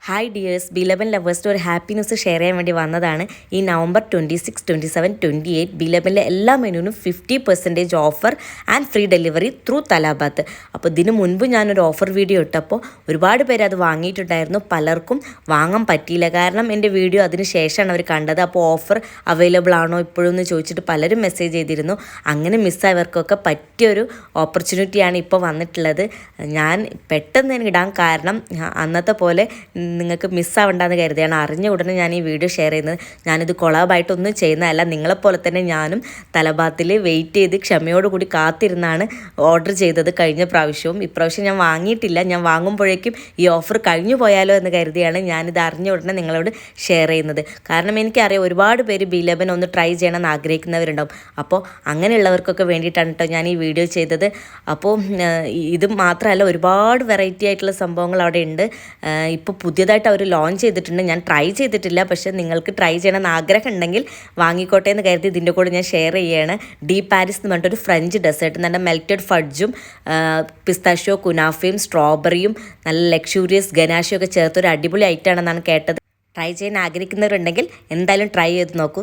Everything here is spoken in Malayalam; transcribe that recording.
ഹായ് ഡിയേഴ്സ് ബി11 ലവേഴ്സിൻ്റെ ഒരു ഹാപ്പി ന്യൂസ് ഷെയർ ചെയ്യാൻ വേണ്ടി വന്നതാണ്. ഈ നവംബർ 26, 27, 28 ബി11 എല്ലാ മെനുവിനും 50% offer and free delivery through Talabat. അപ്പോൾ ഇതിന് മുൻപ് ഞാനൊരു ഓഫർ വീഡിയോ ഇട്ടപ്പോൾ ഒരുപാട് പേര് അത് വാങ്ങിയിട്ടുണ്ടായിരുന്നു. പലർക്കും വാങ്ങാൻ പറ്റിയില്ല, കാരണം എൻ്റെ വീഡിയോ അതിന് ശേഷമാണ് അവർ കണ്ടത്. അപ്പോൾ ഓഫർ അവൈലബിൾ ആണോ ഇപ്പോഴും എന്ന് ചോദിച്ചിട്ട് പലരും മെസ്സേജ് ചെയ്തിരുന്നു. അങ്ങനെ മിസ്സായവർക്കൊക്കെ പറ്റിയൊരു ഓപ്പർച്യൂണിറ്റിയാണ് ഇപ്പോൾ വന്നിട്ടുള്ളത്. ഞാൻ പെട്ടെന്ന് തന്നെ ഇടാൻ കാരണം അന്നത്തെ പോലെ നിങ്ങൾക്ക് മിസ്സാവണ്ടെന്ന് കരുതിയാണ്. അറിഞ്ഞ ഉടനെ ഞാൻ ഈ വീഡിയോ ഷെയർ ചെയ്യുന്നത്. ഞാനിത് കൊളാബായിട്ടൊന്നും ചെയ്യുന്നതല്ല. നിങ്ങളെപ്പോലെ തന്നെ ഞാനും തലബാത്തിൽ വെയിറ്റ് ചെയ്ത് ക്ഷമയോടുകൂടി കാത്തിരുന്നാണ് ഓർഡർ ചെയ്തത് കഴിഞ്ഞ പ്രാവശ്യവും. ഇപ്രാവശ്യം ഞാൻ വാങ്ങിയിട്ടില്ല. ഞാൻ വാങ്ങുമ്പോഴേക്കും ഈ ഓഫർ കഴിഞ്ഞു പോയാലോ എന്ന് കരുതിയാണ് ഞാനിത് അറിഞ്ഞ ഉടനെ നിങ്ങളോട് ഷെയർ ചെയ്യുന്നത്. കാരണം എനിക്കറിയാം ഒരുപാട് പേര് ബി11 ഒന്ന് ട്രൈ ചെയ്യണമെന്ന് ആഗ്രഹിക്കുന്നവരുണ്ടാവും. അപ്പോൾ അങ്ങനെയുള്ളവർക്കൊക്കെ വേണ്ടിയിട്ടാണ് കേട്ടോ ഞാൻ ഈ വീഡിയോ ചെയ്തത്. അപ്പോൾ ഇത് മാത്രമല്ല, ഒരുപാട് വെറൈറ്റി ആയിട്ടുള്ള സംഭവങ്ങൾ അവിടെ ഉണ്ട്. ഇപ്പോൾ പുതിയതായിട്ട് അവർ ലോഞ്ച് ചെയ്തിട്ടുണ്ട്. ഞാൻ ട്രൈ ചെയ്തിട്ടില്ല, പക്ഷേ നിങ്ങൾക്ക് ട്രൈ ചെയ്യണമെന്ന് ആഗ്രഹം ഉണ്ടെങ്കിൽ വാങ്ങിക്കോട്ടെ എന്ന് കരുതി ഇതിൻ്റെ കൂടെ ഞാൻ ഷെയർ ചെയ്യുകയാണ്. ഡി പാരിസ് എന്ന് പറഞ്ഞിട്ടൊരു ഫ്രഞ്ച് ഡെസേർട്ട്, നല്ല മെൽറ്റഡ് ഫഡ്ജും പിസ്താഷ്യോ കുനാഫയും സ്ട്രോബെറിയും നല്ല ലക്ഷൂറിയസ് ഗനാഷയും ഒക്കെ ചേർത്തൊരു അടിപൊളി ഐറ്റം ആണെന്നാണ് കേട്ടത്. ട്രൈ ചെയ്യാൻ ആഗ്രഹിക്കുന്നവരുണ്ടെങ്കിൽ എന്തായാലും ട്രൈ ചെയ്ത് നോക്കൂ.